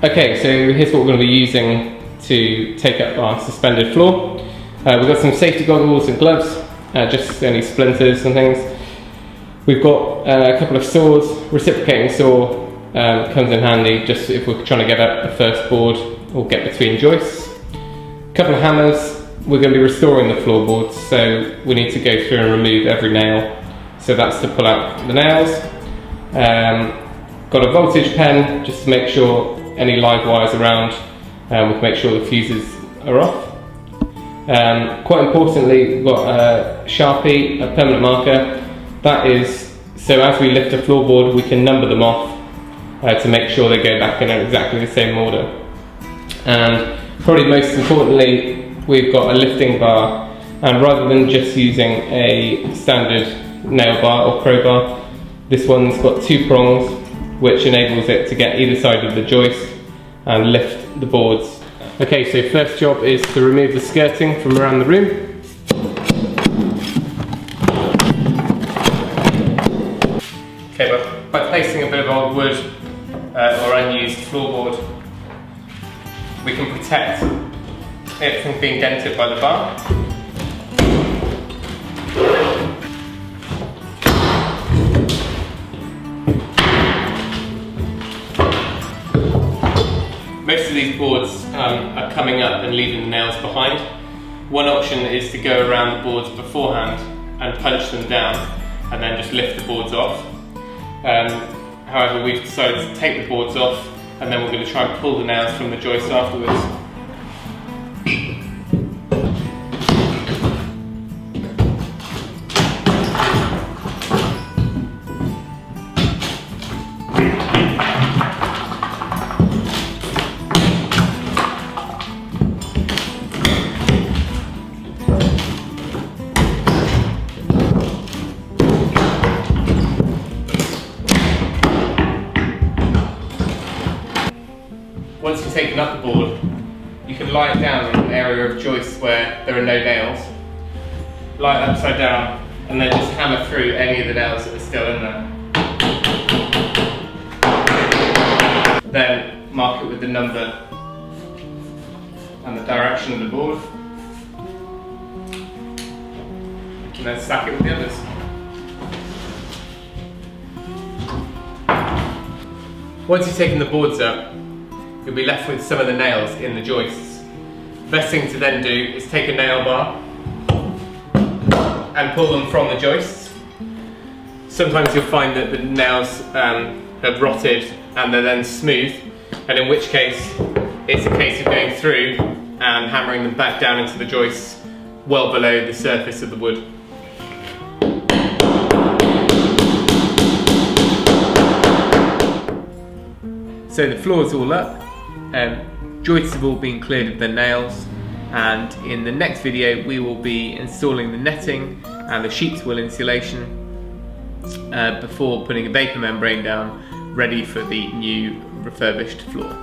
Okay, so here's what we're going to be using to take up our suspended floor. We've got some safety goggles and gloves, just any splinters and things. We've got a couple of saws. Reciprocating saw comes in handy just if we're trying to get up the first board or get between joists. A couple of hammers. We're going to be restoring the floorboards, so we need to go through and remove every nail. So that's to pull out the nails. Got a voltage pen just to make sure any live wires around, we can make sure the fuses are off. Quite importantly, we've got a Sharpie, a permanent marker. That is so as we lift a floorboard we can number them off to make sure they go back in exactly the same order. And probably most importantly, we've got a lifting bar, and rather than just using a standard nail bar or crowbar, this one's got two prongs which enables it to get either side of the joist and lift the boards. Okay, so first job is to remove the skirting from around the room. Okay, but by placing a bit of old wood or unused floorboard, we can protect it from being dented by the bar. Most of these boards are coming up and leaving the nails behind. One option is to go around the boards beforehand and punch them down and then just lift the boards off. However, we've decided to take the boards off and then we're going to try and pull the nails from the joist afterwards. Once you've taken up the board, you can lie it down in an area of joist where there are no nails. Lie it upside down and then just hammer through any of the nails that are still in there. Then mark it with the number and the direction of the board. And then stack it with the others. Once you've taken the boards up, you'll be left with some of the nails in the joists. The best thing to then do is take a nail bar and pull them from the joists. Sometimes you'll find that the nails have rotted and they're then smooth, and in which case it's a case of going through and hammering them back down into the joists well below the surface of the wood. So the floor's all up. Joists have all been cleared of their nails, and in the next video we will be installing the netting and the sheep's wool insulation before putting a vapor membrane down, ready for the new refurbished floor.